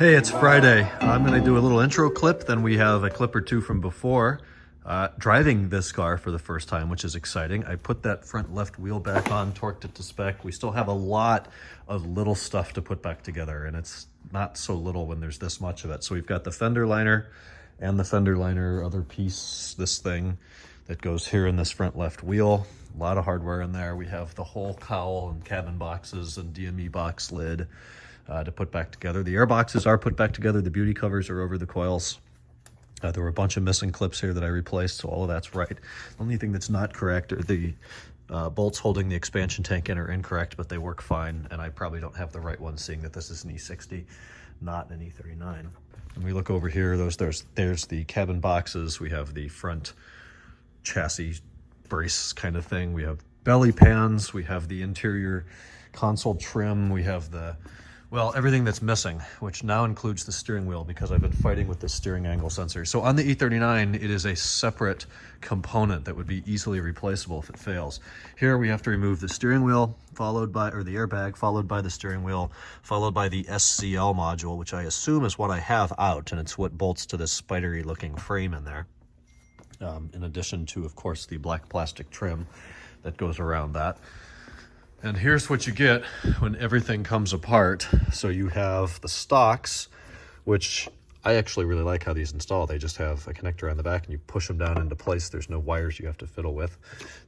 Hey, it's Friday. I'm going to do a little intro clip, then we have a clip or two from before. Driving this car for the first time, which is exciting. I put that front left wheel back on, torqued it to spec. We still have a lot of little stuff to put back together, and it's not so little when there's this much of it. So we've got the fender liner and the fender liner other piece, this thing that goes here in this front left wheel. A lot of hardware in there. We have the whole cowl and cabin boxes and DME box lid to put back together. The air boxes are put back together. The beauty covers are over the coils. There were a bunch of missing clips here that I replaced, so all of that's right. The only thing that's not correct are the bolts holding the expansion tank in are incorrect, but they work fine, and I probably don't have the right one, seeing that this is an E60, not an E39. And we look over here, there's the cabin boxes. We have the front chassis brace kind of thing. We have belly pans. We have the interior console trim. We have well, everything that's missing, which now includes the steering wheel, because I've been fighting with the steering angle sensor. So on the E39, it is a separate component that would be easily replaceable if it fails. Here we have to remove the steering wheel, followed by, or the airbag, followed by the steering wheel, followed by the SCL module, which I assume is what I have out, and it's what bolts to this spidery looking frame in there. In addition to, of course, the black plastic trim that goes around that. And here's what you get when everything comes apart. So you have the stocks, which I actually really like how these install. They just have a connector on the back and you push them down into place. There's no wires you have to fiddle with.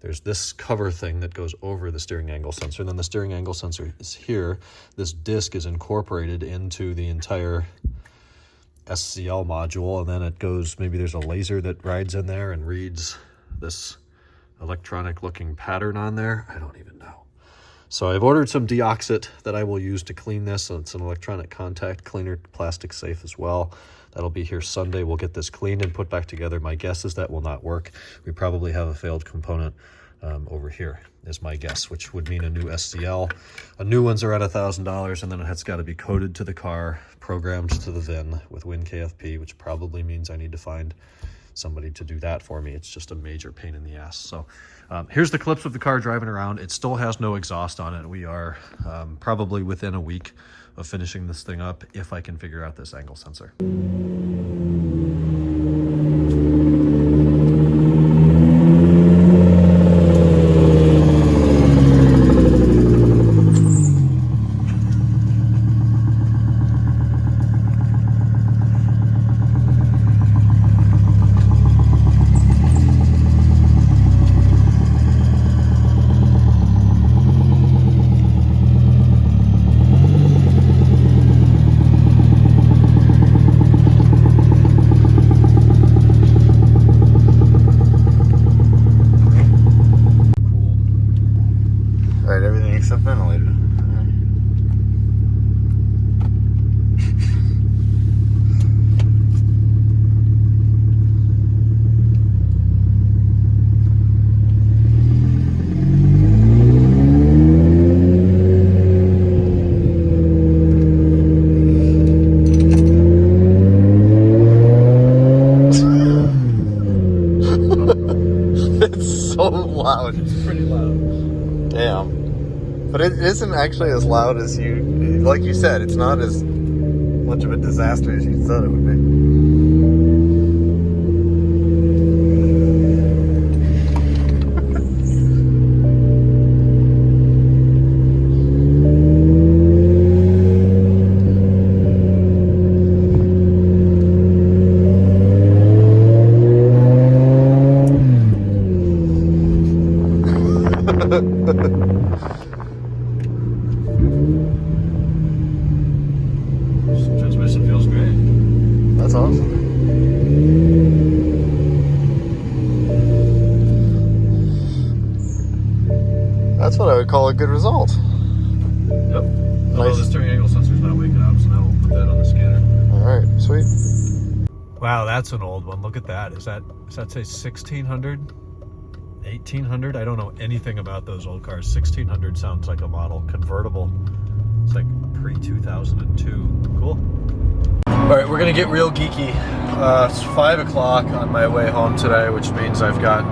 There's this cover thing that goes over the steering angle sensor. And then the steering angle sensor is here. This disc is incorporated into the entire SCL module. And then it goes, maybe there's a laser that rides in there and reads this electronic looking pattern on there. I don't even know. So I've ordered some deoxit that I will use to clean this. So it's an electronic contact cleaner, plastic safe as well. That'll be here Sunday. We'll get this cleaned and put back together. My guess is that will not work. We probably have a failed component over here is my guess, which would mean a new SCL. New ones are at $1,000, and then it's got to be coded to the car, programmed to the VIN with WinKFP, which probably means I need to find somebody to do that for me. It's just a major pain in the ass. So here's the clips of the car driving around. It still has no exhaust on it. We are probably within a week of finishing this thing up, if I can figure out this angle sensor. Everything except ventilated. It's so loud. It's pretty loud. Damn. But it isn't actually as loud as like you said, it's not as much of a disaster as you thought it would be. Transmission feels great. That's awesome. That's what I would call a good result. Yep. Nice. Although the steering angle sensor's not waking up, so now we'll put that on the scanner. Alright, sweet. Wow, that's an old one. Look at that. Does that say 1600? 1800? I don't know anything about those old cars. 1600 sounds like a model. Convertible. It's like pre-2002. Cool. All right, we're gonna get real geeky. It's 5 o'clock on my way home today, which means I've got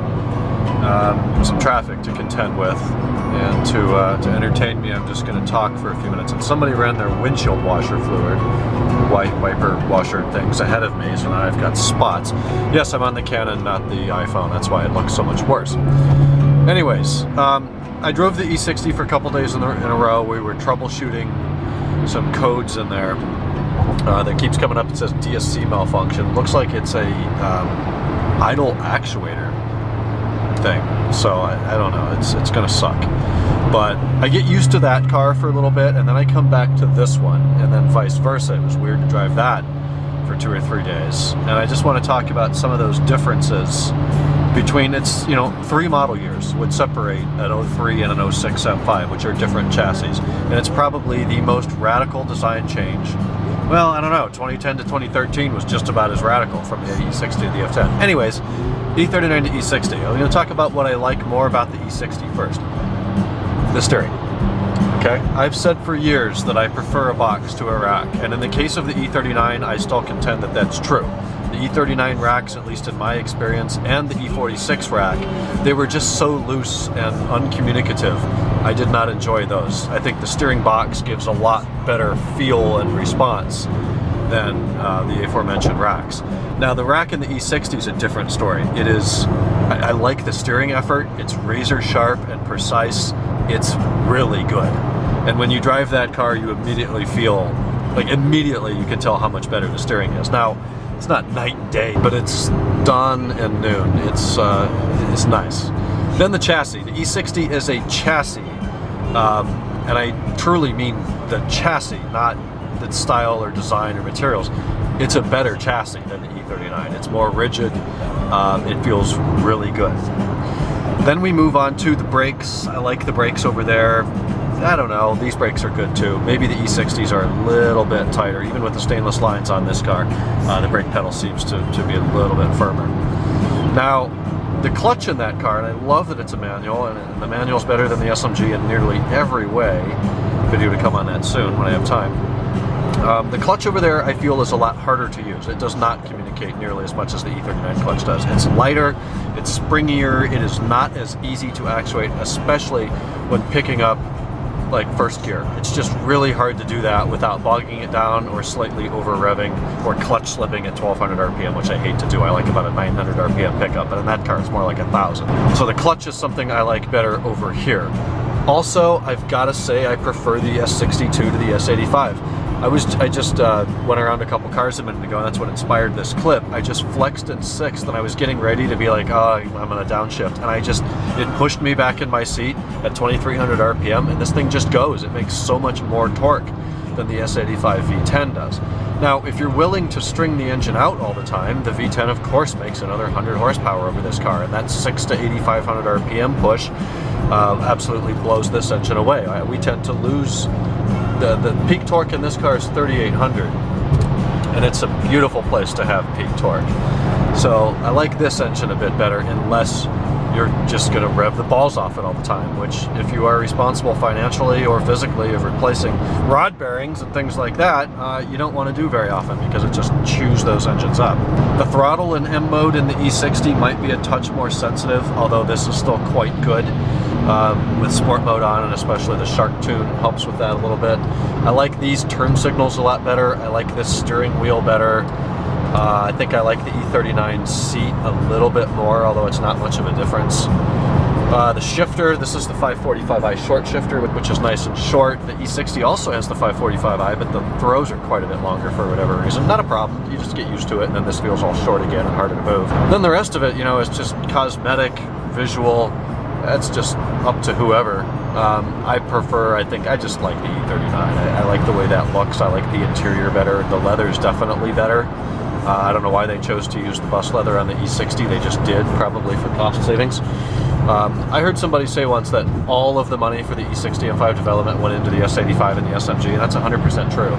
some traffic to contend with, and to entertain me, I'm just going to talk for a few minutes. And somebody ran their windshield washer fluid, wiper washer things ahead of me, so now I've got spots. Yes, I'm on the Canon, not the iPhone. That's why it looks so much worse. Anyways, I drove the E60 for a couple days in a row. We were troubleshooting some codes in there that keeps coming up. It says DSC malfunction. Looks like it's a idle actuator thing, so I don't know, it's gonna suck. But I get used to that car for a little bit, and then I come back to this one, and then vice versa. It was weird to drive that for 2 or 3 days, and I just want to talk about some of those differences between, it's, you know, 3 model years would separate an 03 and an 06 M5, which are different chassis, and it's probably the most radical design change. Well, I don't know, 2010 to 2013 was just about as radical, from the E60 to the F10. Anyways, E39 to E60. I'm going to talk about what I like more about the E60 first. The steering. Okay? I've said for years that I prefer a box to a rack, and in the case of the E39, I still contend that that's true. The E39 racks, at least in my experience, and the E46 rack, they were just so loose and uncommunicative. I did not enjoy those. I think the steering box gives a lot better feel and response than the aforementioned racks. Now, the rack in the E60 is a different story. It is, I like the steering effort. It's razor sharp and precise. It's really good. And when you drive that car, you immediately feel, like immediately you can tell how much better the steering is. Now, it's not night and day, but it's dawn and noon. It's nice. Then the chassis. The E60 is a chassis, and I truly mean the chassis, not the style or design or materials. It's a better chassis than the E39. It's more rigid. It feels really good. Then we move on to the brakes. I like the brakes over there. I don't know, these brakes are good too. Maybe the E60s are a little bit tighter. Even with the stainless lines on this car, the brake pedal seems to be a little bit firmer. Now, the clutch in that car, and I love that it's a manual, and the manual's better than the SMG in nearly every way. Video to come on that soon when I have time. The clutch over there, I feel, is a lot harder to use. It does not communicate nearly as much as the E39 clutch does. It's lighter, it's springier, it is not as easy to actuate, especially when picking up like first gear. It's just really hard to do that without bogging it down or slightly over revving or clutch slipping at 1200 RPM, which I hate to do. I like about a 900 RPM pickup, but in that car it's more like 1000. So the clutch is something I like better over here. Also, I've got to say I prefer the S62 to the S85. I just went around a couple cars a minute ago, and that's what inspired this clip. I just flexed in 6th, and I was getting ready to be like, oh, I'm gonna downshift, and it pushed me back in my seat at 2300 RPM, and this thing just goes. It makes so much more torque than the S85 V10 does. Now, if you're willing to string the engine out all the time, the V10 of course makes another 100 horsepower over this car, and that 6 to 8500 RPM push absolutely blows this engine away. We tend to lose. The peak torque in this car is 3800, and it's a beautiful place to have peak torque. So I like this engine a bit better, unless you're just going to rev the balls off it all the time, which if you are responsible financially or physically of replacing rod bearings and things like that, you don't want to do very often because it just chews those engines up. The throttle in M mode in the E60 might be a touch more sensitive, although this is still quite good. With sport mode on, and especially the shark tune helps with that a little bit. I like these turn signals a lot better. I like this steering wheel better. I think I like the E39 seat a little bit more, although it's not much of a difference. The shifter, this is the 545i short shifter, which is nice and short. The E60 also has the 545i, but the throws are quite a bit longer for whatever reason. Not a problem, you just get used to it, and then this feels all short again and harder to move. Then the rest of it, you know, is just cosmetic, visual. That's just up to whoever. I just like the E39. I like the way that looks. I like the interior better. The leather's definitely better. I don't know why they chose to use the bus leather on the E60. They just did, probably for cost savings. I heard somebody say once that all of the money for the E60 M5 development went into the S85 and the SMG, and that's 100% true.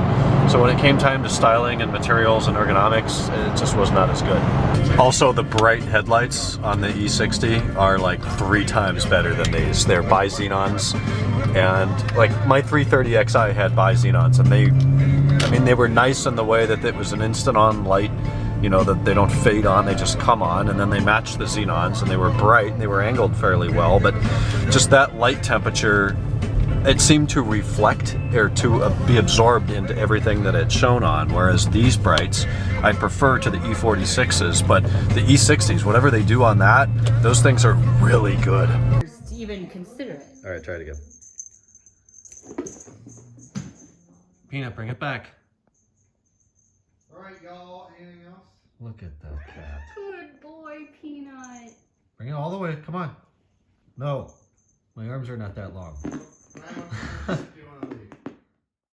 So when it came time to styling and materials and ergonomics, it just was not as good. Also, the bright headlights on the E60 are like 3 times better than these. They're bi-xenons, and like my 330xi had bi-xenons, and they were nice in the way that it was an instant on light, you know, that they don't fade on, they just come on, and then they match the xenons, and they were bright, and they were angled fairly well, but just that light temperature, it seemed to reflect or to be absorbed into everything that it shone on, whereas these brights I prefer to the E46s, but the E60s, whatever they do on that, those things are really good. To even consider it. All right, try it again. Peanut, bring it back. All right, y'all. Anything else? Look at that cat. Good boy, Peanut. Bring it all the way, come on. No, my arms are not that long.